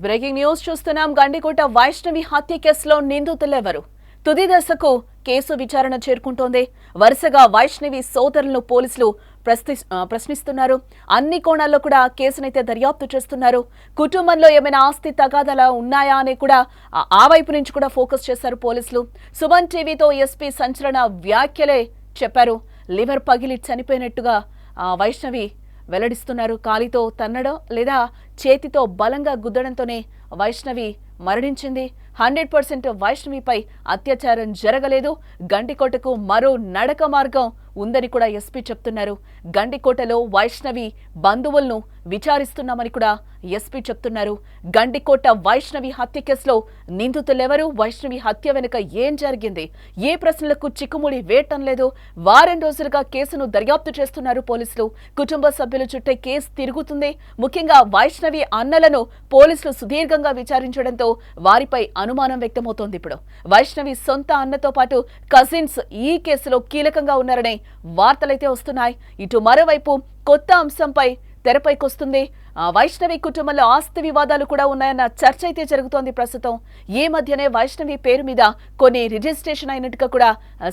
Breaking news చూస్తున్నాం. గండికోట వైష్ణవి హత్య కేసులో నిందితులెవరు? తుది దశకు కేసు విచారణ చేరుకుంటోంది. వరుసగా వైష్ణవి సోదరులను పోలీసులు ప్రశ్నిస్తున్నారు. అన్ని కోణాల్లో కూడా కేసునైతే దర్యాప్తు చేస్తున్నారు. కుటుంబంలో ఏమైనా ఆస్తి తగాదాలు ఉన్నాయా అని కూడా ఆ వైపు నుంచి కూడా ఫోకస్ చేశారు పోలీసులు. సుమన్ టీవీతో ఎస్పీ సంచలన వ్యాఖ్యలే చెప్పారు. లివర్ పగిలి చనిపోయినట్టుగా వైష్ణవి వెల్లడిస్తున్నారు. కాలితో తన్నడం లేదా చేతితో బలంగా గుద్దడంతోనే వైష్ణవి మరణించింది. 100% వైష్ణవిపై అత్యాచారం జరగలేదు. గండికోటకు మరో నడక మార్గం ఉందని కూడా ఎస్పీ చెప్తున్నారు. గండికోటలో వైష్ణవి బంధువులను విచారిస్తున్నామని కూడా ఎస్పీ చెప్తున్నారు. గండికోట వైష్ణవి హత్య కేసులో నిందితులెవరు? వైష్ణవి హత్య వెనుక ఏం జరిగింది? ఏ ప్రశ్నలకు చిక్కుముడి వేయటం లేదు. వారం రోజులుగా కేసును దర్యాప్తు చేస్తున్నారు పోలీసులు. కుటుంబ సభ్యుల చుట్టే కేసు తిరుగుతుంది. ముఖ్యంగా వైష్ణవి అన్నలను పోలీసులు సుదీర్ఘంగా విచారించడంతో వారిపై అనుమానం వ్యక్తమవుతోంది. ఇప్పుడు వైష్ణవి సొంత అన్నతో పాటు కజిన్స్ ఈ కేసులో కీలకంగా ఉన్నారనే వార్తలైతే వస్తున్నాయి. ఇటు మరోవైపు కొత్త అంశంపై తెరపైకొస్తుంది. వైష్ణవి కుటుంబంలో ఆస్తి వివాదాలు కూడా ఉన్నాయన్న చర్చ అయితే జరుగుతోంది ప్రస్తుతం. ఈ మధ్యనే వైష్ణవి పేరు మీద కొన్ని రిజిస్ట్రేషన్ అయినట్టుగా కూడా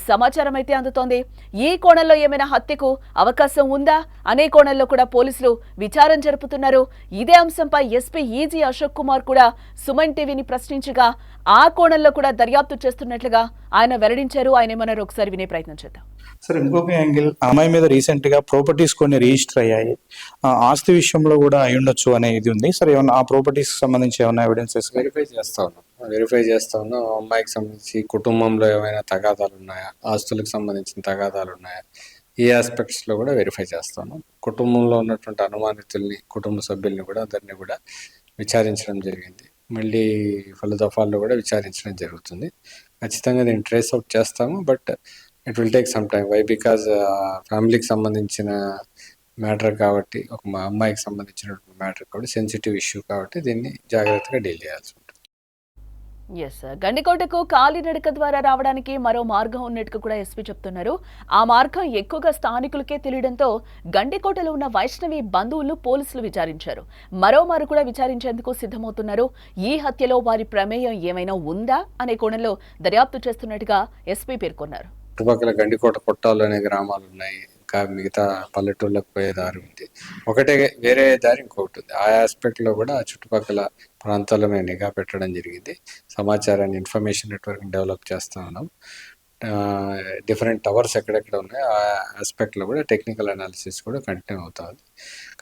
సమాచారం అయితే అందుతోంది. ఈ కోణంలో ఏమైనా హత్యకు అవకాశం ఉందా అనే కోణంలో కూడా పోలీసులు విచారణ జరుపుతున్నారు. ఇదే అంశంపై ఎస్పీ ఈజీ అశోక్ కుమార్ కూడా సుమన్ టీవీని ప్రశ్నించగా ఆ కోణంలో కూడా దర్యాప్తు చేస్తున్నట్లుగా ఆయన వెల్లడించారు. ఆయన ఏమన్నారు ఒకసారి వినే ప్రయత్నం చేద్దాం. సార్, ఇంకొక యాంగిల్, అమ్మాయి మీద రీసెంట్ గా ప్రాపర్టీస్ కొన్ని రిజిస్టర్ అయ్యాయి. ఆస్తి విషయంలో కూడా అయి ఉండొచ్చు అనే ఇది ఉంది సార్. ఏమన్నా ఆ ప్రాపర్టీస్ సంబంధించి ఏమైనా ఎవిడెన్సెస్ వెరిఫై చేస్తా ఉన్నాం. అమ్మాయికి సంబంధించి కుటుంబంలో ఏమైనా తగాదాలు ఉన్నాయా, ఆస్తులకు సంబంధించిన తగాదాలు ఉన్నాయా, ఈ ఆస్పెక్ట్స్ లో కూడా వెరిఫై చేస్తాను. కుటుంబంలో ఉన్నటువంటి అనుమానితుల్ని, కుటుంబ సభ్యుల్ని కూడా అందరినీ కూడా విచారించడం జరిగింది. మళ్ళీ పలు దఫాల్లో కూడా విచారించడం జరుగుతుంది. ఖచ్చితంగా దీన్ని ట్రేస్ అవుట్ చేస్తాము. But it will take some time. Why? Because ఫ్యామిలీకి సంబంధించిన మ్యాటర్ కాబట్టి, ఒక మా అమ్మాయికి సంబంధించిన మ్యాటర్ కాబట్టి, సెన్సిటివ్ ఇష్యూ కాబట్టి దీన్ని జాగ్రత్తగా డీల్ చేయాల్సి ఉంటుంది. గండికోటకు కాలినడక ద్వారా రావడానికి మరో మార్గం ఉన్నట్టుగా కూడా ఎస్పీ చెప్తున్నారు. ఆ మార్గం ఎక్కువగా స్థానికులకే తెలియడంతో గండికోటలో ఉన్న వైష్ణవి బంధువులు పోలీసులు విచారించారు. మరోమారు కూడా విచారించేందుకు సిద్ధమవుతున్నారు. ఈ హత్యలో వారి ప్రమేయం ఏమైనా ఉందా అనే కోణంలో దర్యాప్తు చేస్తున్నట్టుగా ఎస్పీ పేర్కొన్నారు. చుట్టుపక్కల గండికోట కొట్టాలు అనే గ్రామాలు ఉన్నాయి. ఇంకా మిగతా పల్లెటూళ్ళకు పోయే దారి ఉంది. ఒకటే వేరే దారి ఇంకొకటి ఉంది. ఆ ఆస్పెక్ట్ లో కూడా చుట్టుపక్కల ప్రాంతాల్లో మేము నిఘా పెట్టడం జరిగింది. సమాచారాన్ని, ఇన్ఫర్మేషన్ నెట్వర్క్ డెవలప్ చేస్తా ఉన్నాం. డిఫరెంట్ టవర్స్ ఎక్కడెక్కడ ఉన్నాయో ఆ ఆస్పెక్ట్ లో కూడా టెక్నికల్ అనాలిసిస్ కూడా కంటిన్యూ అవుతుంది.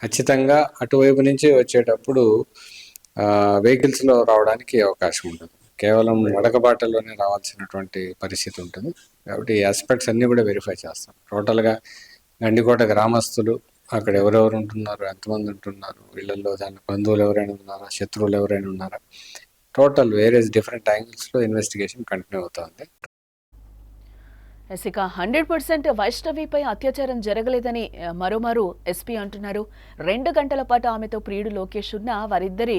ఖచ్చితంగా అటువైపు నుంచి వచ్చేటప్పుడు వెహికల్స్ లో రావడానికి అవకాశం ఉంటుంది. కేవలం నడకబాటలోనే రావాల్సినటువంటి పరిస్థితి ఉంటుంది. కాబట్టి ఈ ఆస్పెక్ట్స్ అన్ని కూడా వెరిఫై చేస్తాం. టోటల్గా గండికోట గ్రామస్తులు అక్కడ ఎవరెవరు ఉంటున్నారు, ఎంతమంది ఉంటున్నారు, వీళ్ళల్లో దాని బంధువులు ఎవరైనా ఉన్నారా, శత్రువులు ఎవరైనా ఉన్నారా, టోటల్ వేరియస్ డిఫరెంట్ యాంగిల్స్లో ఇన్వెస్టిగేషన్ కంటిన్యూ అవుతుంది. ఇక 100% వైష్ణవిపై అత్యాచారం జరగలేదని మరోమారు ఎస్పీ అంటున్నారు. 2 గంటల పాటు ఆమెతో ప్రియుడు లోకేష్ ఉన్న వారిద్దరి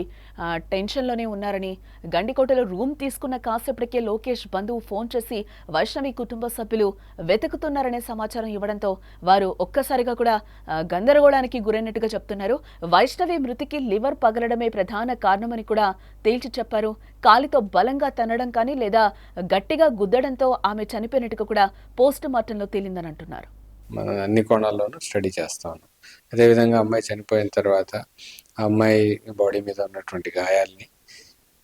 టెన్షన్లోనే ఉన్నారని, గండికోటలో రూమ్ తీసుకున్న కాసేపటికే లోకేష్ బంధువు ఫోన్ చేసి వైష్ణవి కుటుంబ సభ్యులు వెతుకుతున్నారనే సమాచారం ఇవ్వడంతో వారు ఒక్కసారిగా కూడా గందరగోళానికి గురైనట్టుగా చెప్తున్నారు. వైష్ణవి మృతికి లివర్ పగలడమే ప్రధాన కారణమని కూడా తేల్చి చెప్పారు. కాలితో బలంగా తన్నడం కానీ లేదా గట్టిగా గుద్దడంతో ఆమె చనిపోయినట్టుగా కూడా పోస్ట్ మార్టంలో తేలిందని అంటున్నారు. మనం అన్ని కోణాల్లోనూ స్టడీ చేస్తా ఉన్నాం. అదేవిధంగా అమ్మాయి చనిపోయిన తర్వాత ఆ అమ్మాయి బాడీ మీద ఉన్నటువంటి గాయాల్ని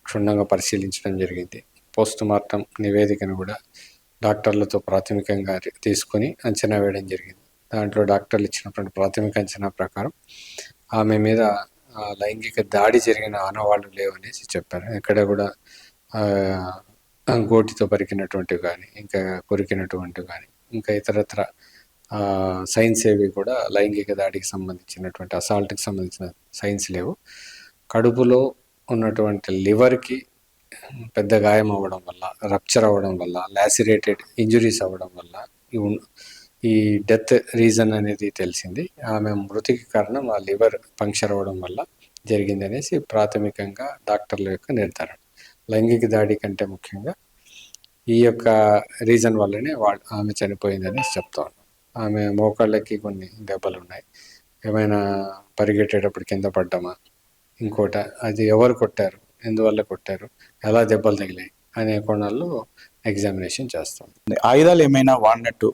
క్షుణ్ణంగా పరిశీలించడం జరిగింది. పోస్ట్ మార్టం నివేదికను కూడా డాక్టర్లతో ప్రాథమికంగా తీసుకొని అంచనా వేయడం జరిగింది. దాంట్లో డాక్టర్లు ఇచ్చినటువంటి ప్రాథమిక అంచనా ప్రకారం ఆమె మీద లైంగిక దాడి జరిగిన ఆనవాళ్లు లేవనేసి చెప్పారు. ఎక్కడ కూడా గోటితో పరికినటువంటివి కానీ, ఇంకా కొరికినటువంటివి కానీ, ఇంకా ఇతరత్ర సైన్స్ ఏవి కూడా లైంగిక దాడికి సంబంధించినటువంటి, అసాల్ట్కి సంబంధించిన సైన్స్ లేవు. కడుపులో ఉన్నటువంటి లివర్కి పెద్ద గాయం అవ్వడం వల్ల, రప్చర్ అవ్వడం వల్ల, లాసిరేటెడ్ ఇంజురీస్ అవ్వడం వల్ల ఈ డెత్ రీజన్ అనేది తెలిసింది. ఆమె మృతికి కారణం ఆ లివర్ పంక్చర్ అవ్వడం వల్ల జరిగింది అనేసి ప్రాథమికంగా డాక్టర్ల యొక్క నిర్ధారణ. లైంగిక దాడి కంటే ముఖ్యంగా ఈ యొక్క రీజన్ వల్లనే ఆమె చనిపోయిందని చెప్తా ఉన్నాం. ఆమె మోకాళ్ళకి కొన్ని దెబ్బలు ఉన్నాయి. ఏమైనా పరిగెట్టేటప్పుడు కింద పడ్డామా, ఇంకోట అది ఎవరు కొట్టారు, ఎందువల్ల కొట్టారు, ఎలా దెబ్బలు తగిలాయి అనే కోణాల్లో ఎగ్జామినేషన్ చేస్తాం. ఆయుధాలు ఏమైనా వాడినట్టు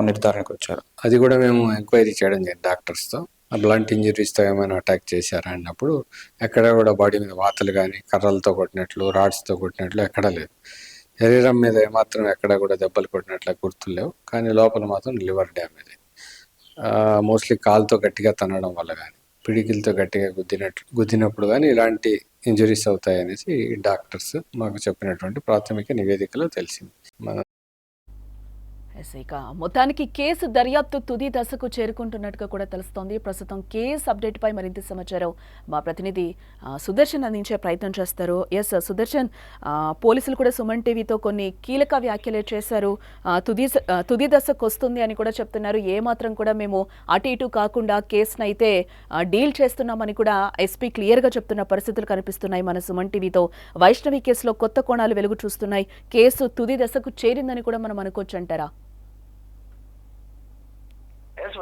నిర్ధారణకు వచ్చారు. అది కూడా మేము ఎంక్వైరీ చేయడం జరిగింది డాక్టర్స్తో. బ్లంట్ ఇంజరీస్తో ఏమైనా అటాక్ చేశారా అన్నప్పుడు ఎక్కడ కూడా బాడీ మీద వాతలు కానీ కర్రలతో కొట్టినట్లు రాడ్స్తో కొట్టినట్లు ఎక్కడా లేదు. శరీరం మీద ఏమాత్రం ఎక్కడ కూడా దెబ్బలు కొట్టినట్లు గుర్తులు లేవు, కానీ లోపల మాత్రం లివర్ డ్యామేజ్ అయింది. మోస్ట్లీ కాలుతో గట్టిగా తన్నడం వల్ల కానీ పిడికిలతో గట్టిగా గుద్దినప్పుడు కానీ ఇలాంటి ఇంజరీస్ అవుతాయి అనేసి డాక్టర్స్ మాకు చెప్పినటువంటి ప్రాథమిక నివేదికలో తెలిసింది. ఇక మొత్తానికి కేసు దర్యాప్తు తుది దశకు చేరుకుంటున్నట్టుగా కూడా తెలుస్తోంది. ప్రస్తుతం కేసు అప్డేట్ పై మరింత సమాచారం మా ప్రతినిధి సుదర్శన్ అందించే ప్రయత్నం చేస్తారు. సుదర్శన్, పోలీసులు కూడా సుమన్ టీవీతో కొన్ని కీలక వ్యాఖ్యలు చేశారు. తుది దశకు వస్తుంది అని కూడా చెప్తున్నారు. ఏమాత్రం కూడా మేము అటు ఇటు కాకుండా కేసును అయితే డీల్ చేస్తున్నామని కూడా ఎస్పీ క్లియర్గా చెప్తున్న పరిస్థితులు కనిపిస్తున్నాయి. మన సుమన్ టీవీతో వైష్ణవి కేసులో కొత్త కోణాలు వెలుగు చూస్తున్నాయి. కేసు తుది దశకు చేరిందని కూడా మనం అనుకోవచ్చు అంటారా?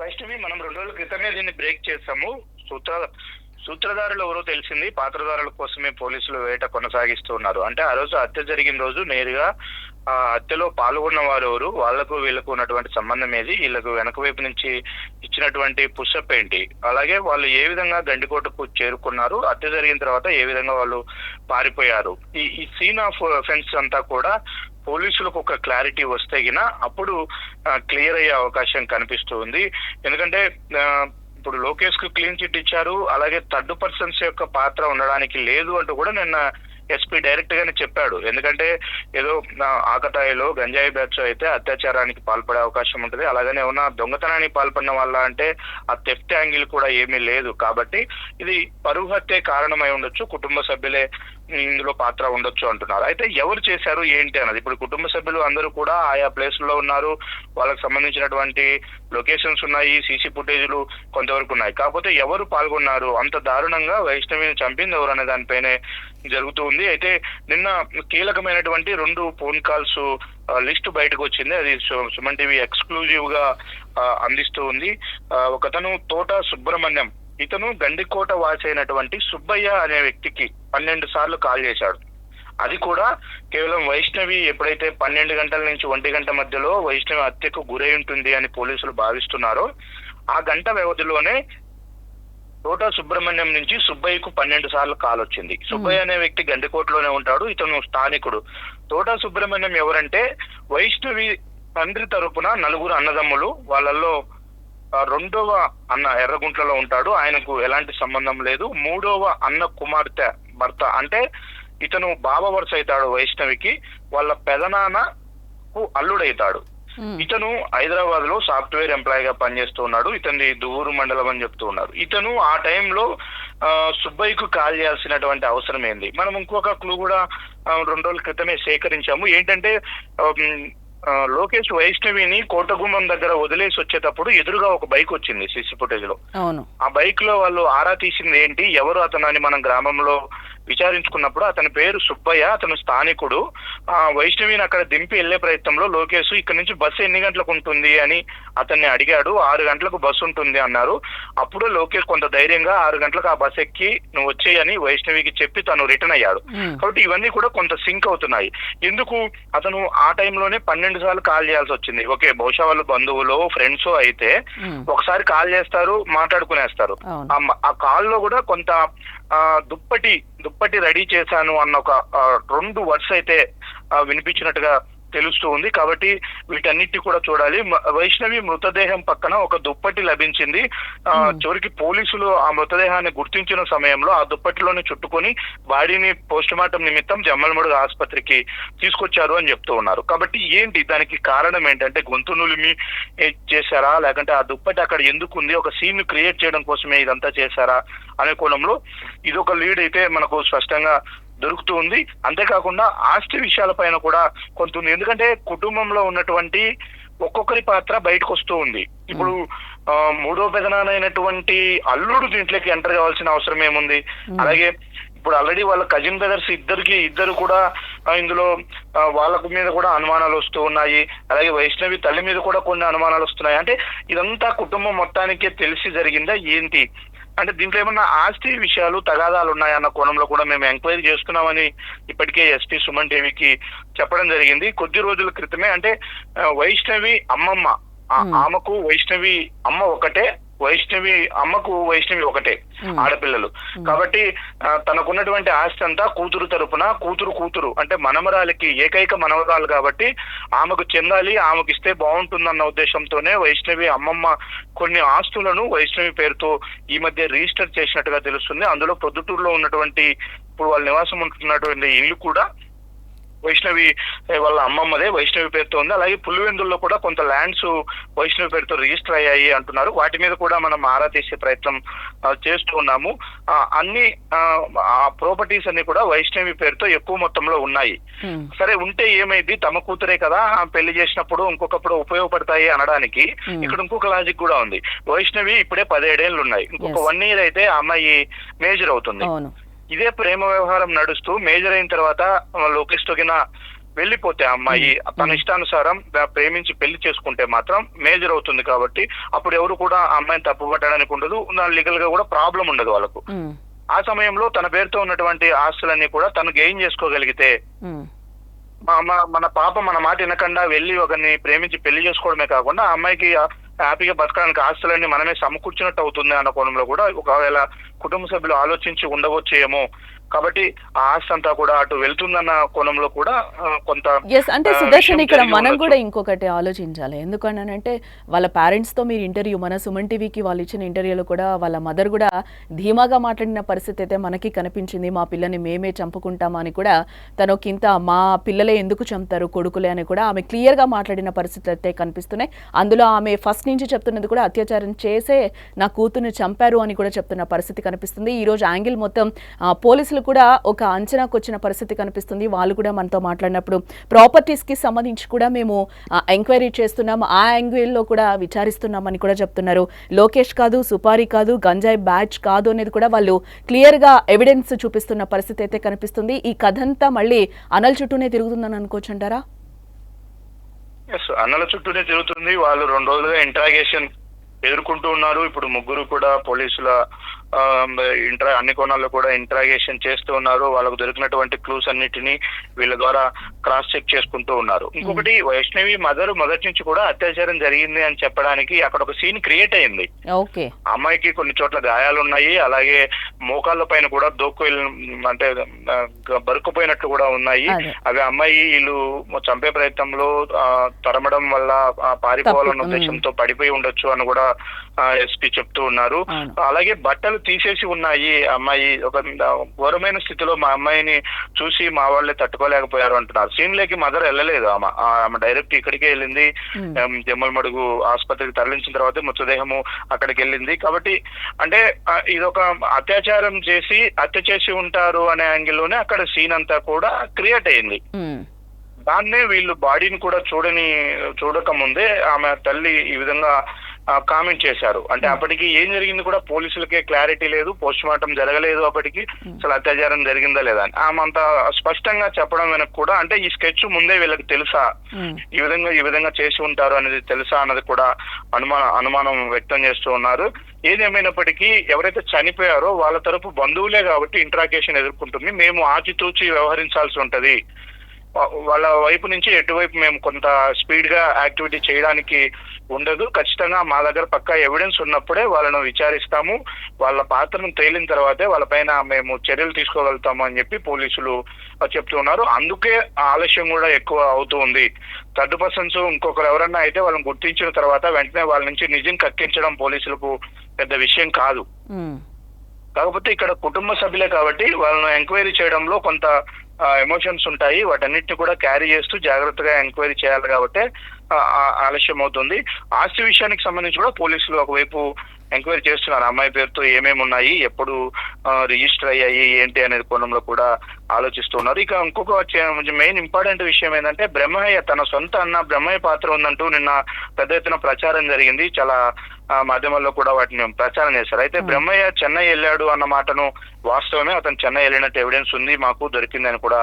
వైష్ణవి, మనం 2 రోజుల క్రితమే దీన్ని బ్రేక్ చేసాము. సూత్రధారులు ఎవరో తెలిసింది. పాత్రధారుల కోసమే పోలీసులు వేట కొనసాగిస్తున్నారు. అంటే ఆ రోజు హత్య జరిగిన రోజు నేరుగా ఆ హత్యలో పాల్గొన్న వారు ఎవరు, వాళ్లకు వీళ్లకు ఉన్నటువంటి సంబంధం ఏది, వీళ్లకు వెనక వైపు నుంచి ఇచ్చినటువంటి పుషప్ ఏంటి, అలాగే వాళ్ళు ఏ విధంగా గండికోటకు చేరుకున్నారు, హత్య జరిగిన తర్వాత ఏ విధంగా వాళ్ళు పారిపోయారు, ఈ సీన్ ఆఫ్ అఫెన్స్ అంతా కూడా పోలీసులకు ఒక క్లారిటీ వస్తే గిన అప్పుడు క్లియర్ అయ్యే అవకాశం కనిపిస్తుంది. ఎందుకంటే ఇప్పుడు లోకేష్ కు క్లీన్ చిట్ ఇచ్చారు, అలాగే థర్డ్ పర్సన్స్ యొక్క పాత్ర ఉండడానికి లేదు అంటూ కూడా నిన్న ఎస్పీ డైరెక్ట్ గానే చెప్పాడు. ఎందుకంటే ఏదో ఆకతాయిలో గంజాయి బ్యాచ్ అయితే అత్యాచారానికి పాల్పడే అవకాశం ఉంటుంది, అలాగనే ఏమన్నా దొంగతనానికి పాల్పడిన వాళ్ళ అంటే ఆ థెఫ్ట్ యాంగిల్ కూడా ఏమీ లేదు. కాబట్టి ఇది పరువు హత్య కారణమై ఉండొచ్చు, కుటుంబ సభ్యులే ఇందులో పాత్ర ఉండొచ్చు అంటున్నారు. అయితే ఎవరు చేశారు ఏంటి అన్నది, ఇప్పుడు కుటుంబ సభ్యులు అందరూ కూడా ఆయా ప్లేసుల్లో ఉన్నారు, వాళ్ళకి సంబంధించినటువంటి లొకేషన్స్ ఉన్నాయి, సీసీ ఫుటేజ్లు కొంతవరకు ఉన్నాయి. కాకపోతే ఎవరు పాల్గొన్నారు, అంత దారుణంగా వైష్ణవిని చంపింది ఎవరు అనే దానిపైనే జరుగుతూ ఉంది. అయితే నిన్న కీలకమైనటువంటి 2 ఫోన్ కాల్స్ లిస్ట్ బయటకు వచ్చింది. అది సుమన్ టీవీ ఎక్స్క్లూజివ్ గా అందిస్తూ ఉంది. ఒకతను తోట సుబ్రహ్మణ్యం, ఇతను గండికోట వాసి అయినటువంటి సుబ్బయ్య అనే వ్యక్తికి 12 సార్లు కాల్ చేశాడు. అది కూడా కేవలం వైష్ణవి ఎప్పుడైతే 12 గంటల నుంచి 1 గంట మధ్యలో వైష్ణవి హత్యకు గురై ఉంటుంది అని పోలీసులు భావిస్తున్నారో ఆ గంట వ్యవధిలోనే తోట సుబ్రహ్మణ్యం నుంచి సుబ్బయ్యకు 12 సార్లు కాల్ వచ్చింది. సుబ్బయ్య అనే వ్యక్తి గండికోటలోనే ఉంటాడు, ఇతను స్థానికుడు. తోట సుబ్రహ్మణ్యం ఎవరంటే వైష్ణవి తండ్రి తరపున 4 అన్నదమ్ములు, వాళ్ళల్లో 2వ అన్న ఎర్రగుంట్లలో ఉంటాడు, ఆయనకు ఎలాంటి సంబంధం లేదు. 3వ అన్న కుమార్తె భర్త, అంటే ఇతను బావ వరుస అవుతాడు వైష్ణవికి, వాళ్ళ పెదనాన్నకు అల్లుడైతాడు. ఇతను హైదరాబాద్ లో సాఫ్ట్వేర్ ఎంప్లాయ్ గా పనిచేస్తూ ఉన్నాడు. ఇతని దువ్వూరు మండలం అని చెప్తూ ఉన్నారు. ఇతను ఆ టైంలో సుబ్బయ్యకు కాల్ చేయాల్సినటువంటి అవసరం ఏంది. మనం ఇంకొక క్లూ కూడా 2 రోజుల క్రితమే సేకరించాము. ఏంటంటే లోకేష్ వైష్ణవిని కోటగుమ్మం దగ్గర వదిలేసి వచ్చేటప్పుడు ఎదురుగా ఒక బైక్ వచ్చింది సీసీ ఫుటేజ్ లో. ఆ బైక్ లో వాళ్ళు ఆరా తీసింది ఏంటి, ఎవరు అతను అని మనం గ్రామంలో విచారించుకున్నప్పుడు అతని పేరు సుబ్బయ్య, అతను స్థానికుడు. వైష్ణవిని అక్కడ దింపి వెళ్లే ప్రయత్నంలో లోకేష్ ఇక్కడ నుంచి బస్సు ఎన్ని గంటలకు ఉంటుంది అని అతన్ని అడిగాడు. 6 గంటలకు బస్సు ఉంటుంది అన్నారు. అప్పుడు లోకేష్ కొంత ధైర్యంగా 6 గంటలకు ఆ బస్ ఎక్కి నువ్వు వచ్చేయని వైష్ణవికి చెప్పి తను రిటర్న్ అయ్యాడు. కాబట్టి ఇవన్నీ కూడా కొంత సింక్ అవుతున్నాయి. ఎందుకు అతను ఆ టైంలోనే 12 సార్లు కాల్ చేయాల్సి వచ్చింది. ఓకే, బహుశా వాళ్ళు బంధువులు ఫ్రెండ్స్ అయితే ఒకసారి కాల్ చేస్తారు, మాట్లాడుకునేస్తారు. ఆ కాల్ లో కూడా కొంత దుప్పటి రెడీ చేశాను అన్న ఒక 2 వర్డ్స్ అయితే వినిపించినట్టుగా తెలుస్తూ ఉంది. కాబట్టి వీటన్నిటి కూడా చూడాలి. వైష్ణవి మృతదేహం పక్కన ఒక దుప్పటి లభించింది. చివరికి పోలీసులు ఆ మృతదేహాన్ని గుర్తించిన సమయంలో ఆ దుప్పటిలోనే చుట్టుకొని బాడీని పోస్ట్ మార్టం నిమిత్తం జమ్మలమడుగు ఆసుపత్రికి తీసుకొచ్చారు అని చెప్తూ ఉన్నారు. కాబట్టి ఏంటి దానికి కారణం ఏంటంటే గొంతు నులిమి చేశారా, లేకంటే ఆ దుప్పటి అక్కడ ఎందుకు ఉంది, ఒక సీన్ క్రియేట్ చేయడం కోసమే ఇదంతా చేశారా అనే కోణంలో ఇదొక లీడ్ అయితే మనకు స్పష్టంగా దొరుకుతూ ఉంది. అంతేకాకుండా ఆస్తి విషయాలపైన కూడా కొంత ఉంది. ఎందుకంటే కుటుంబంలో ఉన్నటువంటి ఒక్కొక్కరి పాత్ర బయటకు వస్తూ ఉంది. ఇప్పుడు 3వ పెదనాన్నైనటువంటి అల్లుడు దీంట్లోకి ఎంటర్ కావాల్సిన అవసరం ఏముంది. అలాగే ఇప్పుడు ఆల్రెడీ వాళ్ళ కజిన్ బ్రదర్స్ ఇద్దరు కూడా ఇందులో వాళ్ళకు మీద కూడా అనుమానాలు వస్తూ ఉన్నాయి. అలాగే వైష్ణవి తల్లి మీద కూడా కొన్ని అనుమానాలు వస్తున్నాయి. అంటే ఇదంతా కుటుంబం మొత్తానికే తెలిసి జరిగిందా ఏంటి అంటే దీంట్లో ఏమన్నా ఆస్తి విషయాలు తగాదాలు ఉన్నాయన్న కోణంలో కూడా మేము ఎంక్వైరీ చేస్తున్నామని ఇప్పటికే ఎస్పీ సుమన్ టీవీకి చెప్పడం జరిగింది. కొద్ది రోజుల క్రితమే అంటే వైష్ణవి అమ్మమ్మ ఆమెకు వైష్ణవి అమ్మ ఒకటే, వైష్ణవి అమ్మకు వైష్ణవి ఒకటే ఆడపిల్లలు కాబట్టి తనకున్నటువంటి ఆస్తి అంతా కూతురు తరపున కూతురు అంటే మనమరాలికి ఏకైక మనమరాలు కాబట్టి ఆమెకు చెందాలి, ఆమెకు ఇస్తే బాగుంటుందన్న ఉద్దేశంతోనే వైష్ణవి అమ్మమ్మ కొన్ని ఆస్తులను వైష్ణవి పేరుతో ఈ మధ్య రిజిస్టర్ చేసినట్టుగా తెలుస్తుంది. అందులో ప్రొద్దుటూరులో ఉన్నటువంటి ఇప్పుడు వాళ్ళ నివాసం ఉంటున్నటువంటి ఇల్లు కూడా వైష్ణవి వాళ్ళ అమ్మమ్మదే, వైష్ణవి పేరుతో ఉంది. అలాగే పులివెందుల్లో కూడా కొంత ల్యాండ్స్ వైష్ణవి పేరుతో రిజిస్టర్ అయ్యాయి అంటున్నారు. వాటి మీద కూడా మనం ఆరా తీసే ప్రయత్నం చేస్తూ ఉన్నాము. అన్ని ప్రాపర్టీస్ అన్ని కూడా వైష్ణవి పేరుతో ఎక్కువ మొత్తంలో ఉన్నాయి. సరే ఉంటే ఏమైంది, తమ కూతురే కదా పెళ్లి చేసినప్పుడు ఇంకొకప్పుడు ఉపయోగపడతాయి అనడానికి ఇక్కడ ఇంకొక లాజిక్ కూడా ఉంది. వైష్ణవి ఇప్పుడే 17 ఏళ్ళు ఉన్నాయి, ఇంకొక 1 year అయితే ఆ అమ్మాయి మేజర్ అవుతుంది. ఇదే ప్రేమ వ్యవహారం నడుస్తూ మేజర్ అయిన తర్వాత లోకేష్ తోగిన వెళ్ళిపోతే అమ్మాయి తన ఇష్టానుసారం ప్రేమించి పెళ్లి చేసుకుంటే మాత్రం మేజర్ అవుతుంది. కాబట్టి అప్పుడు ఎవరు కూడా ఆ అమ్మాయిని తప్పుపట్టడానికి ఉండదు, లీగల్ గా కూడా ప్రాబ్లం ఉండదు వాళ్ళకు. ఆ సమయంలో తన పేరుతో ఉన్నటువంటి ఆస్తులన్నీ కూడా తను గెయిన్ చేసుకోగలిగితే మన పాప మన మాట వినకుండా వెళ్ళి ఒకరిని ప్రేమించి పెళ్లి చేసుకోవడమే కాకుండా ఆ అమ్మాయికి హ్యాపీగా బతకడానికి ఆస్తులన్నీ మనమే సమకూర్చినట్టు అవుతుంది అన్న కోణంలో కూడా ఒకవేళ కుటుంబ సభ్యులు ఆలోచించి ఉండవచ్చేమో. కాబట్టి ఆ ఆస్తి అంతా కూడా అటు వెళ్తుందన్న కోణంలో కూడా కొంత అంటే సుదర్శన్ ఇక్కడ మనం కూడా ఇంకొకటి ఆలోచించాలి. ఎందుకనంటే వాళ్ళ పేరెంట్స్ తో మీరు ఇంటర్వ్యూ మన సుమన్ టీవీకి వాళ్ళు ఇచ్చిన ఇంటర్వ్యూలో కూడా వాళ్ళ మదర్ కూడా ధీమాగా మాట్లాడిన పరిస్థితి అయితే మనకి కనిపించింది. మా పిల్లని మేమే చంపుకుంటామా అని కూడా తనకింత మా పిల్లలే ఎందుకు చంపుతారు కొడుకులే అని కూడా ఆమె క్లియర్ గా మాట్లాడిన పరిస్థితులు అయితే కనిపిస్తున్నాయి. అందులో ఆమె ఫస్ట్ నుంచి చెప్తున్నది కూడా అత్యాచారం చేసే నా కూతుర్ని చంపారు అని కూడా చెప్తున్న పరిస్థితి కనిపిస్తుంది. ఈ రోజు యాంగిల్ మొత్తం పోలీసులు కూడా ఒక అంచనాకు వచ్చిన పరిస్థితి కనిపిస్తుంది. వాళ్ళు కూడా మనతో మాట్లాడినప్పుడు ప్రాపర్టీస్ కి సంబంధించి కూడా మేము ఎంక్వైరీ చేస్తున్నాం, ఆ యాంగిల్లో కూడా విచారిస్తున్నామని కూడా చెప్తున్నారు. లోకేష్ కాదు, సుపారీ కాదు, గంజాయి బ్యాచ్ కాదు అనేది కూడా వాళ్ళు క్లియర్ గా ఎవిడెన్స్ చూపిస్తున్న పరిస్థితి అయితే కనిపిస్తుంది. ఈ కథ అంతా మళ్ళీ అనల్ చుట్టూనే తిరుగుతుందని అనుకోవచ్చు అంటారా? అన్నల చుట్టూనే తిరుగుతుంది. వాళ్ళు 2 రోజులుగా ఇంట్రాగేషన్ ఎదుర్కొంటూ ఉన్నారు. ఇప్పుడు ముగ్గురు కూడా పోలీసుల అన్ని కోణాల్లో కూడా ఇంట్రాగేషన్ చేస్తూ ఉన్నారు. వాళ్ళకు దొరికినటువంటి క్లూస్ అన్నిటినీ వీళ్ళ ద్వారా క్రాస్ చెక్ చేసుకుంటూ ఉన్నారు. ఇంకొకటి వైష్ణవి మదర్ మొదటి నుంచి కూడా అత్యాచారం జరిగింది అని చెప్పడానికి అక్కడ ఒక సీన్ క్రియేట్ అయింది. అమ్మాయికి కొన్ని చోట్ల గాయాలు ఉన్నాయి, అలాగే మోకాళ్ళ పైన కూడా అంటే బరుకుపోయినట్లు కూడా ఉన్నాయి. అవి అమ్మాయి వీళ్ళు చంపే ప్రయత్నంలో తరమడం వల్ల పారిపోవాలన్న ఉద్దేశంతో పడిపోయి ఉండొచ్చు అని కూడా ఎస్పీ చెప్తూ ఉన్నారు. అలాగే బట్టలు తీసేసి ఉన్నాయి. అమ్మాయి ఒక ఘోరమైన స్థితిలో మా అమ్మాయిని చూసి మా వాళ్ళే తట్టుకోలేకపోయారు అంటున్నారు. సీన్ లేకి మదర్ వెళ్ళలేదు, ఆమె డైరెక్ట్ ఇక్కడికే వెళ్ళింది. జమ్మలమడుగు ఆసుపత్రికి తరలించిన తర్వాత మృతదేహము అక్కడికి వెళ్ళింది. కాబట్టి అంటే ఇదొక అత్యాచారం చేసి హత్య చేసి ఉంటారు అనే యాంగిల్లోనే అక్కడ సీన్ అంతా కూడా క్రియేట్ అయింది. దాన్నే వీళ్ళు బాడీని కూడా చూడక ముందే ఆమె తల్లి ఈ విధంగా కామెంట్ చేశారు. అంటే అప్పటికి ఏం జరిగింది కూడా పోలీసులకే క్లారిటీ లేదు, పోస్ట్ మార్టం జరగలేదు, అప్పటికి అసలు అత్యాచారం జరిగిందా లేదా అని ఆమె అంత స్పష్టంగా చెప్పడం వెనక కూడా అంటే ఈ స్కెచ్ ముందే వీళ్ళకి తెలుసా, ఈ విధంగా చేసి ఉంటారు అనేది తెలుసా అన్నది కూడా అనుమానం వ్యక్తం చేస్తూ ఉన్నారు. ఏదేమైనప్పటికీ ఎవరైతే చనిపోయారో వాళ్ళ తరపు బంధువులే కాబట్టి ఇంట్రాగేషన్ ఎదుర్కొంటుంది. మేము ఆచితూచి వ్యవహరించాల్సి ఉంటది. వాళ్ళ వైపు నుంచి ఎటువైపు మేము కొంత స్పీడ్ గా యాక్టివిటీ చేయడానికి ఉండదు. ఖచ్చితంగా మా దగ్గర పక్కా ఎవిడెన్స్ ఉన్నప్పుడే వాళ్ళను విచారిస్తాము. వాళ్ళ పాత్రను తేలిన తర్వాతే వాళ్ళపైన మేము చర్యలు తీసుకోగలుగుతాము అని చెప్పి పోలీసులు చెప్తున్నారు. అందుకే ఆలస్యం కూడా ఎక్కువ అవుతూ ఉంది. థర్డ్ పర్సన్స్ ఇంకొకరు ఎవరన్నా అయితే వాళ్ళని గుర్తించిన తర్వాత వెంటనే వాళ్ళ నుంచి నిజం కక్కించడం పోలీసులకు పెద్ద విషయం కాదు. కాకపోతే ఇక్కడ కుటుంబ సభ్యులే కాబట్టి వాళ్ళను ఎంక్వైరీ చేయడంలో కొంత ఎమోషన్స్ ఉంటాయి. వాటన్నిటిని కూడా క్యారీ చేస్తూ జాగ్రత్తగా ఎంక్వైరీ చేయాలి కాబట్టి ఆలస్యం అవుతుంది. ఆస్తి విషయానికి సంబంధించి కూడా పోలీసులు ఒకవైపు ఎంక్వైరీ చేస్తున్నారు. అమ్మాయి పేరుతో ఏమేమి ఉన్నాయి, ఎప్పుడు రిజిస్టర్ అయ్యాయి, ఏంటి అనేది కోణంలో కూడా ఆలోచిస్తున్నారు. ఇక ఇంకొక మెయిన్ ఇంపార్టెంట్ విషయం ఏంటంటే బ్రహ్మయ్య తన సొంత అన్న బ్రహ్మయ్య పాత్ర ఉందంటూ నిన్న పెద్ద ఎత్తున ప్రచారం జరిగింది. చాలా మాధ్యమాల్లో కూడా వాటిని ప్రచారం చేశారు. అయితే బ్రహ్మయ్య చెన్నై వెళ్ళాడు అన్న మాటను వాస్తవమే, అతను చెన్నై వెళ్ళినట్టు ఎవిడెన్స్ ఉంది, మాకు దొరికిందని కూడా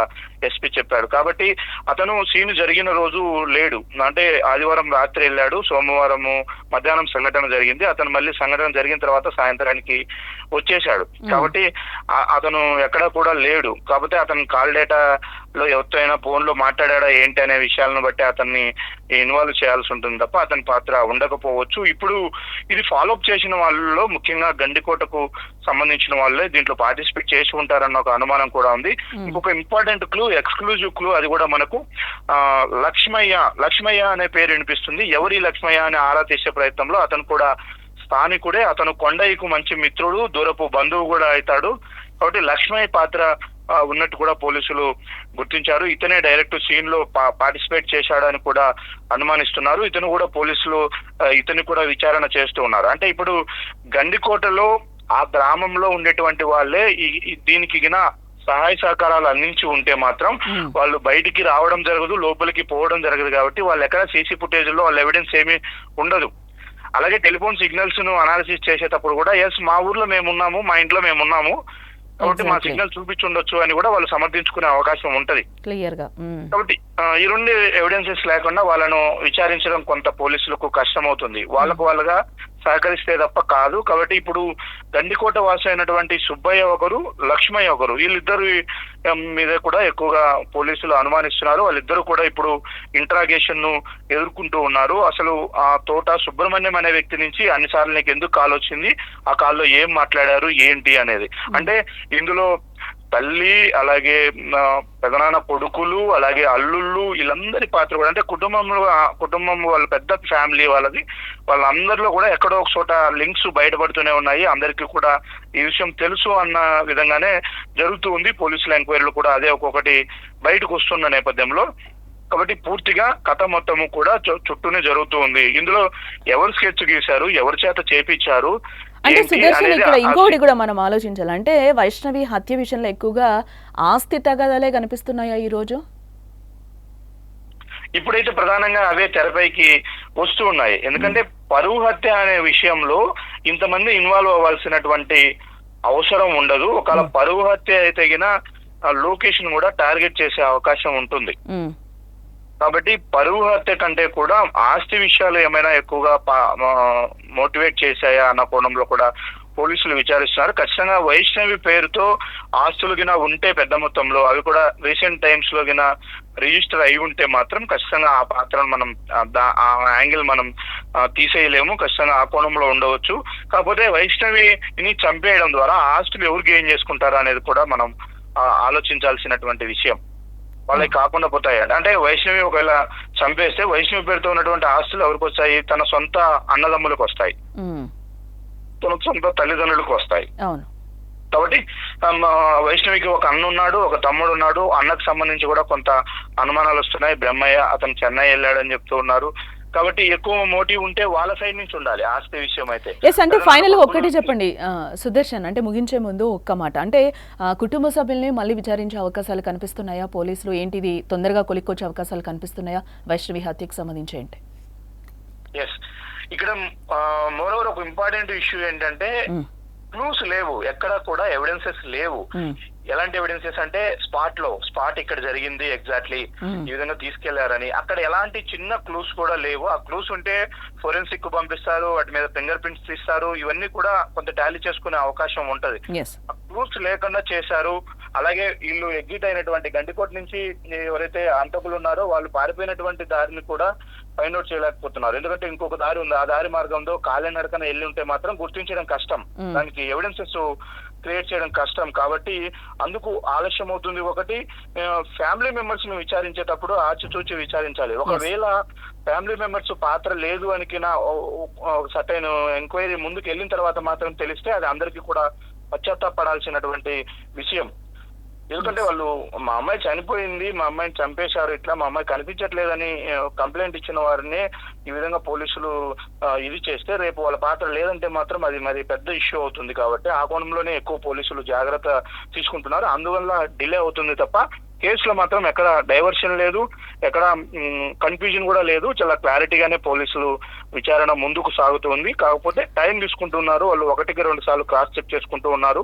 ఎస్పీ చెప్పాడు. కాబట్టి అతను సీన్ జరిగిన రోజు లేడు, అంటే ఆదివారం రాత్రి వెళ్ళాడు, సోమవారం మధ్యాహ్నం సంఘటన జరిగింది, అతను మళ్ళీ సంఘటన జరిగిన తర్వాత సాయంత్రానికి వచ్చేశాడు. కాబట్టి అతను ఎక్కడా కూడా లేడు. కాకపోతే అతను కాల్ డేటాలో ఎవరితో అయినా ఫోన్ లో మాట్లాడా ఏంటి అనే విషయాలను బట్టి అతన్ని ఇన్వాల్వ్ చేయాల్సి ఉంటుంది తప్ప అతని పాత్ర ఉండకపోవచ్చు. ఇప్పుడు ఇది ఫాలోఅప్ చేసిన వాళ్ళలో ముఖ్యంగా గండికోటకు సంబంధించిన వాళ్ళే దీంట్లో పార్టిసిపేట్ చేసి ఉంటారన్న ఒక అనుమానం కూడా ఉంది. ఇంకొక ఇంపార్టెంట్ క్లూ, ఎక్స్క్లూజివ్ క్లూ, అది కూడా మనకు లక్ష్మయ్య అనే పేరు వినిపిస్తుంది. ఎవరి లక్ష్మయ్య అనే ఆరా తీసే ప్రయత్నంలో అతను కూడా స్థానికుడే, అతను కొండయ్యకు మంచి మిత్రుడు, దూరపు బంధువు కూడా అవుతాడు. కాబట్టి లక్ష్మయ్య పాత్ర ఉన్నట్టు కూడా పోలీసులు గుర్తించారు. ఇతనే డైరెక్ట్ సీన్ లో పార్టిసిపేట్ చేశాడని కూడా అనుమానిస్తున్నారు. ఇతను కూడా పోలీసులు ఇతని కూడా విచారణ చేస్తూ ఉన్నారు. అంటే ఇప్పుడు గండికోటలో ఆ గ్రామంలో ఉండేటువంటి వాళ్ళే దీనికి గిన సహాయ సహకారాలు అందించి ఉంటే మాత్రం వాళ్ళు బయటికి రావడం జరగదు, లోపలికి పోవడం జరగదు. కాబట్టి వాళ్ళు ఎక్కడ సీసీ ఫుటేజ్ లో వాళ్ళ ఎవిడెన్స్ ఏమీ ఉండదు. అలాగే టెలిఫోన్ సిగ్నల్స్ ను అనాలిసిస్ చేసేటప్పుడు కూడా ఎస్ మా ఊర్లో మేమున్నాము, మా ఇంట్లో మేమున్నాము, కాబట్టి మా సిగ్నల్ చూపించుండొచ్చు అని కూడా వాళ్ళు సమర్థించుకునే అవకాశం ఉంటది క్లియర్ గా. కాబట్టి ఈ రెండు ఎవిడెన్సెస్ లేకుండా వాళ్ళను విచారించడం కొంత పోలీసులకు కష్టం అవుతుంది, వాళ్ళగా సహకరిస్తే తప్ప కాదు. కాబట్టి ఇప్పుడు గండికోట వాసి అయినటువంటి సుబ్బయ్య ఒకరు, లక్ష్మయ్య ఒకరు, వీళ్ళిద్దరు మీద కూడా ఎక్కువగా పోలీసులు అనుమానిస్తున్నారు. వాళ్ళిద్దరు కూడా ఇప్పుడు ఇంట్రాగేషన్ ను ఎదుర్కొంటూ ఉన్నారు. అసలు ఆ తోట సుబ్రహ్మణ్యం అనే వ్యక్తి నుంచి అన్నిసార్లు నీకు ఎందుకు కాల్ వచ్చింది, ఆ కాల్లో ఏం మాట్లాడారు ఏంటి అనేది. అంటే ఇందులో తల్లి, అలాగే పెదనాన్న కొడుకులు, అలాగే అల్లుళ్ళు, వీళ్ళందరి పాత్ర కూడా, అంటే కుటుంబం వాళ్ళ పెద్ద ఫ్యామిలీ వాళ్ళందరిలో కూడా ఎక్కడో ఒక చోట లింక్స్ బయటపడుతూనే ఉన్నాయి. అందరికీ కూడా ఈ విషయం తెలుసు అన్న విధంగానే జరుగుతూ ఉంది. పోలీసుల ఎంక్వైరీలు కూడా అదే ఒక్కొక్కటి బయటకు వస్తున్న నేపథ్యంలో కాబట్టి పూర్తిగా కథ మొత్తము కూడా చుట్టూనే జరుగుతూ ఉంది. ఇందులో ఎవరు స్కెచ్ గీశారు, ఎవరి చేత చేపించారు, అంటే సుదర్శన్ ఇక్కడ ఇంకోటి కూడా మనం ఆలోచించాలి. అంటే వైష్ణవి హత్య విషయంలో ఎక్కువగా ఆస్తి తగాదాలే కనిపిస్తున్నాయా ఈ రోజు? ఇప్పుడైతే ప్రధానంగా అవే తెరపైకి వస్తూ ఉన్నాయి. ఎందుకంటే పరువు హత్య అనే విషయంలో ఇంతమంది ఇన్వాల్వ్ అవ్వాల్సినటువంటి అవసరం ఉండదు. ఒకవేళ పరువు హత్య అయితే గిన లొకేషన్ కూడా టార్గెట్ చేసే అవకాశం ఉంటుంది. కాబట్టి పరువు హత్య కంటే కూడా ఆస్తి విషయాలు ఏమైనా ఎక్కువగా మోటివేట్ చేశాయా అన్న కోణంలో కూడా పోలీసులు విచారిస్తున్నారు. ఖచ్చితంగా వైష్ణవి పేరుతో ఆస్తులు గిన ఉంటే పెద్ద మొత్తంలో, అవి కూడా రీసెంట్ టైమ్స్ లో గిన రిజిస్టర్ అయి ఉంటే మాత్రం ఖచ్చితంగా ఆ పాత్రను మనం ఆ యాంగిల్ మనం తీసేయలేము. ఖచ్చితంగా ఆ కోణంలో ఉండవచ్చు. కాకపోతే వైష్ణవిని చంపేయడం ద్వారా ఆస్తులు ఎవరు గెయిన్ చేసుకుంటారా అనేది కూడా మనం ఆలోచించాల్సినటువంటి విషయం. వాళ్ళకి కాకుండా పోతాయి. అంటే వైష్ణవి ఒకవేళ చంపేస్తే వైష్ణవి పేరుతో ఉన్నటువంటి ఆస్తులు ఎవరికి వస్తాయి? తన సొంత అన్నదమ్ములకు వస్తాయి, తన సొంత తల్లిదండ్రులకు వస్తాయి. కాబట్టి వైష్ణవికి ఒక అన్న ఉన్నాడు, ఒక తమ్ముడు ఉన్నాడు. అన్నకు సంబంధించి కూడా కొంత అనుమానాలు వస్తున్నాయి. బ్రహ్మయ్య అతను చెన్నై వెళ్ళాడని చెప్తూ ఉన్నారు. కాబట్టి ఎక్కువ మోటివ్ ఉంటే వాళ్ళ సైడ్ నుంచి ఉండాలి ఆస్తి విషయం అయితే. అంటే ఫైనల్ గా ఒక్కటి చెప్పండి సుదర్శన్, అంటే ముగించే ముందు ఒక్క మాట, అంటే కుటుంబ సభ్యుల్ని మళ్ళీ విచారించే అవకాశాలు కనిపిస్తున్నాయా? పోలీసులు ఏంటిది తొందరగా కొలిక్కొచ్చే అవకాశాలు కనిపిస్తున్నాయా వైష్ణవి హత్యకు సంబంధించి? ఏంటి ఇక్కడ మోరోవర్ ఒక ఇంపార్టెంట్ ఇష్యూ ఏంటంటే క్లూస్ లేవు, ఎక్కడ కూడా ఎవిడెన్సెస్ లేవు. ఎలాంటి ఎవిడెన్సెస్ అంటే స్పాట్ ఇక్కడ జరిగింది ఎగ్జాక్ట్లీ ఈ విధంగా తీసుకెళ్లారని, అక్కడ ఎలాంటి చిన్న క్లూస్ కూడా లేవు. ఆ క్లూస్ ఉంటే ఫోరెన్సిక్ కు పంపిస్తారు, వాటి మీద ఫింగర్ ప్రింట్స్ తీస్తారు, ఇవన్నీ కూడా కొంత టాలీ చేసుకునే అవకాశం ఉంటది. ఆ క్లూస్ లేకుండా చేశారు. అలాగే వీళ్ళు ఎగ్జిట్ అయినటువంటి గండికోట నుంచి ఎవరైతే హంతకులు ఉన్నారో వాళ్ళు పారిపోయినటువంటి దారిని కూడా ఫైండ్ అవుట్ చేయలేకపోతున్నారు. ఎందుకంటే ఇంకొక దారి ఉంది, ఆ దారి మార్గంలో కాలినడకన వెళ్ళి ఉంటే మాత్రం గుర్తించడం కష్టం, దానికి ఎవిడెన్సెస్ క్రియేట్ చేయడం కష్టం. కాబట్టి అందుకు ఆలస్యం అవుతుంది. ఒకటి, ఫ్యామిలీ మెంబర్స్ ను విచారించేటప్పుడు ఆచితూచి విచారించాలి. ఒకవేళ ఫ్యామిలీ మెంబర్స్ పాత్ర లేదు అనికినా సర్టైన్ ఎంక్వైరీ ముందుకు వెళ్ళిన తర్వాత మాత్రం తెలిస్తే అది అందరికీ కూడా పశ్చాత్తాపడాల్సినటువంటి విషయం. ఎందుకంటే వాళ్ళు మా అమ్మాయి చనిపోయింది, మా అమ్మాయిని చంపేశారు, ఇట్లా మా అమ్మాయి కనిపించట్లేదని కంప్లైంట్ ఇచ్చిన వారిని ఈ విధంగా పోలీసులు ఇది చేస్తే రేపు వాళ్ళ పాత్ర లేదంటే మాత్రం అది మరి పెద్ద ఇష్యూ అవుతుంది. కాబట్టి ఆ కోణంలోనే ఎక్కువ పోలీసులు జాగ్రత్త తీసుకుంటున్నారు. అందువల్ల డిలే అవుతుంది తప్ప కేసులో మాత్రం ఎక్కడ డైవర్షన్ లేదు, ఎక్కడ కన్ఫ్యూజన్ కూడా లేదు. చాలా క్లారిటీగానే పోలీసులు విచారణ ముందుకు సాగుతుంది. కాకపోతే టైం తీసుకుంటున్నారు. వాళ్ళు 1-2 సార్లు క్రాస్ చెక్ చేసుకుంటూ ఉన్నారు.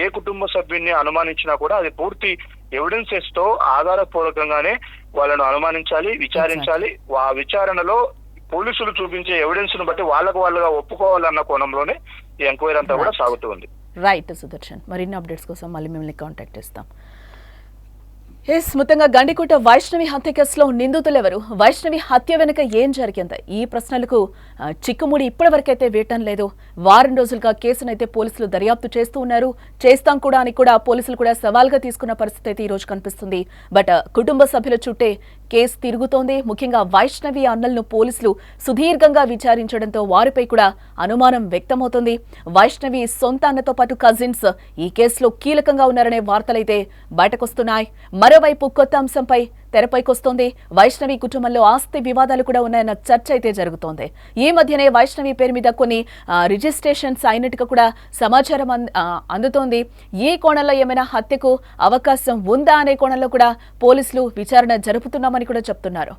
ఏ కుటుంబ సభ్యున్ని అనుమానించినా కూడా అది పూర్తి ఎవిడెన్సెస్ తో ఆధారపూర్వకంగానే వాళ్ళను అనుమానించాలి, విచారించాలి. ఆ విచారణలో పోలీసులు చూపించే ఎవిడెన్స్ ను బట్టి వాళ్ళగా ఒప్పుకోవాలన్న కోణంలోనే ఈ ఎంక్వైరీ అంతా కూడా సాగుతూ ఉంది. రైట్ సుదర్శన్, మరిన్ని అప్డేట్స్ కోసం మళ్ళీ మిమ్మల్ని కాంటాక్ట్ చేస్తాం. మొత్తంగా గండికోట వైష్ణవి హత్య కేసులో నిందితులు ఎవరు, వైష్ణవి హత్య వెనుక ఏం జరిగింది, ఈ ప్రశ్నలకు చిక్కుముడి ఇప్పటివరకైతే వేయటం లేదు. వారం రోజులుగా కేసునైతే పోలీసులు దర్యాప్తు చేస్తూ ఉన్నారు. చేస్తాం కూడా అని కూడా పోలీసులు కూడా సవాల్గా తీసుకున్న పరిస్థితి అయితే ఈ రోజు కనిపిస్తుంది. బట్ కుటుంబ సభ్యుల చుట్టే కేసు తిరుగుతోంది. ముఖ్యంగా వైష్ణవి అన్నలను పోలీసులు సుదీర్ఘంగా విచారించడంతో వారిపై కూడా అనుమానం వ్యక్తమవుతుంది. వైష్ణవి సొంత అన్నతో పాటు కజిన్స్ ఈ కేసులో కీలకంగా ఉన్నారనే వార్తలైతే బయటకొస్తున్నాయి. మరోవైపు కొత్త అంశంపై తెరపైకొస్తోంది. వైష్ణవి కుటుంబంలో ఆస్తి వివాదాలు కూడా ఉన్నాయన్న చర్చ అయితే జరుగుతోంది. ఈ మధ్యనే వైష్ణవి పేరు మీద కొన్ని రిజిస్ట్రేషన్స్ అయినట్టుగా కూడా సమాచారం అందుతోంది. ఈ కోణంలో ఏమైనా హత్యకు అవకాశం ఉందా అనే కోణంలో కూడా పోలీసులు విచారణ జరుపుతున్నామని కూడా చెప్తున్నారు.